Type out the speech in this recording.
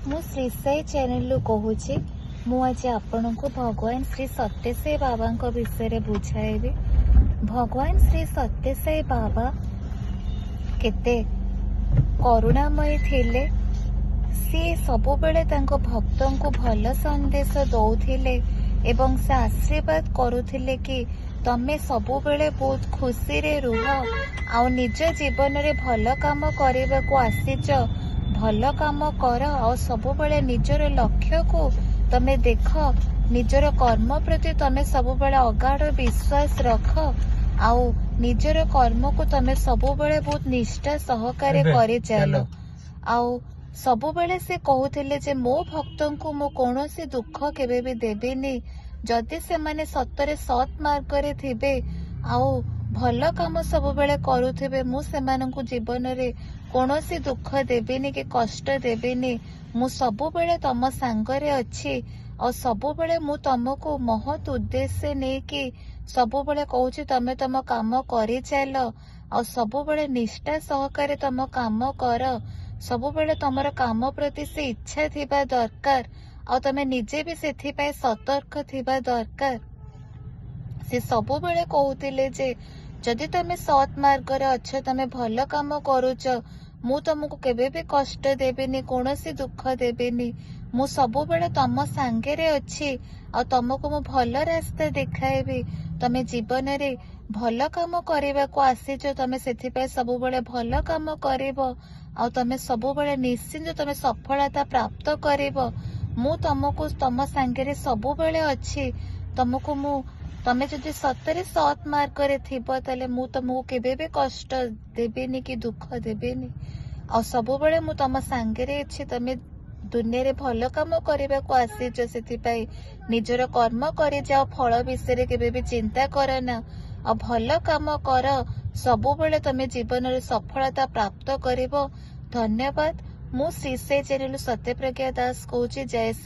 ମୁଁ ଶ୍ରୀ ସାଇ ଚ୍ୟାନେଲରୁ କହୁଛି। ମୁଁ ଆଜି ଆପଣଙ୍କୁ ଭଗବାନ ଶ୍ରୀ ସତ୍ୟସାଇ ବାବାଙ୍କ ବିଷୟରେ ବୁଝାଇବି। ଭଗବାନ ଶ୍ରୀ ସତ୍ୟସାଇ ବାବା କେତେ କରୁଣାମୟୀ ଥିଲେ। ସିଏ ସବୁବେଳେ ତାଙ୍କ ଭକ୍ତଙ୍କୁ ଭଲ ସନ୍ଦେଶ ଦଉଥିଲେ ଏବଂ ସେ ଆଶୀର୍ବାଦ କରୁଥିଲେ କି ତମେ ସବୁବେଳେ ବହୁତ ଖୁସିରେ ରୁହ, ଆଉ ନିଜ ଜୀବନରେ ଭଲ କାମ କରିବାକୁ ଆସିଛ, ଭଲ କାମ କର, ଆଉ ସବୁବେଳେ ନିଜର ଲକ୍ଷ୍ୟକୁ ତମେ ଦେଖ, ନିଜର କର୍ମ ପ୍ରତି ତମେ ସବୁବେଳେ ଅଗାଢ଼ ବିଶ୍ୱାସ ରଖ, ଆଉ ନିଜର କର୍ମକୁ ତମେ ସବୁବେଳେ ବହୁତ ନିଷ୍ଠା ସହକାରେ କରିଚାଲ। ଆଉ ସବୁବେଳେ ସେ କହୁଥିଲେ ଯେ ମୋ ଭକ୍ତଙ୍କୁ ମୁଁ କୌଣସି ଦୁଃଖ କେବେ ବି ଦେବିନି। ଯଦି ସେମାନେ ସତରେ ସତ୍ ମାର୍ଗରେ ଥିବେ ଆଉ ଭଲ କାମ ସବୁବେଳେ କରୁଥିବେ, ମୁଁ ସେମାନଙ୍କୁ ଜୀବନରେ କୌଣସି ଦୁଃଖ ଦେବିନି କି କଷ୍ଟ ଦେବିନି। ମୁଁ ସବୁବେଳେ ତମ ସାଙ୍ଗରେ ଅଛି, ଆଉ ସବୁବେଳେ ମୁଁ ତମକୁ ମହତ୍ ଉଦ୍ଦେଶ୍ୟ ନେଇକି ସବୁବେଳେ କହୁଛି ତମେ ତମ କାମ କରିଚାଲ, ଆଉ ସବୁବେଳେ ନିଷ୍ଠା ସହକାରେ ତମ କାମ କର। ସବୁବେଳେ ତମର କାମ ପ୍ରତି ସେ ଇଚ୍ଛା ଥିବା ଦରକାର, ଆଉ ତମେ ନିଜେ ବି ସେଥିପାଇଁ ସତର୍କ ଥିବା ଦରକାର। ସେ ସବୁବେଳେ କହୁଥିଲେ ଯେ ଯଦି ତମେ ସତ୍ ମାର୍ଗରେ ଅଛ, ତମେ ଭଲ କାମ କରୁଛ, ମୁଁ ତମକୁ କେବେ ବି କଷ୍ଟ ଦେବିନି, କୌଣସି ଦୁଃଖ ଦେବିନି। ମୁଁ ସବୁବେଳେ ତମ ସାଙ୍ଗରେ ଅଛି, ଆଉ ତମକୁ ମୁଁ ଭଲ ରାସ୍ତା ଦେଖାଇବି। ତମେ ଜୀବନରେ ଭଲ କାମ କରିବାକୁ ଆସିଛ, ତମେ ସେଥିପାଇଁ ସବୁବେଳେ ଭଲ କାମ କରିବ, ଆଉ ତମେ ସବୁବେଳେ ନିଶ୍ଚିନ୍ତ ତମେ ସଫଳତା ପ୍ରାପ୍ତ କରିବ। ମୁଁ ତମକୁ ତମ ସାଙ୍ଗରେ ସବୁବେଳେ ଅଛି। ତମେ ଯଦି ସତରେ ସତ୍ ମାର୍ଗରେ ଥିବ, ତାହେଲେ ମୁଁ ତମକୁ କେବେ ବି କଷ୍ଟ ଦେବିନି କି ଦୁଃଖ ଦେବିନି, ଆଉ ସବୁବେଳେ ମୁଁ ତମ ସାଙ୍ଗରେ ଅଛି। ତମେ ଦୁନିଆରେ ଭଲ କାମ କରିବାକୁ ଆସିଛ, ସେଥିପାଇଁ ନିଜର କର୍ମ କରିଯାଅ, ଫଳ ବିଷୟରେ କେବେ ବି ଚିନ୍ତା କର ନା, ଆଉ ଭଲ କାମ କର, ସବୁବେଳେ ତମେ ଜୀବନରେ ସଫଳତା ପ୍ରାପ୍ତ କରିବ। ଧନ୍ୟବାଦ। ମୁଁ ଶ୍ରୀ ସାଇ ଚ୍ୟାନେଲରୁ ସତ୍ୟପ୍ରଜ୍ଞା ଦାସ କହୁଛି। ଜୟ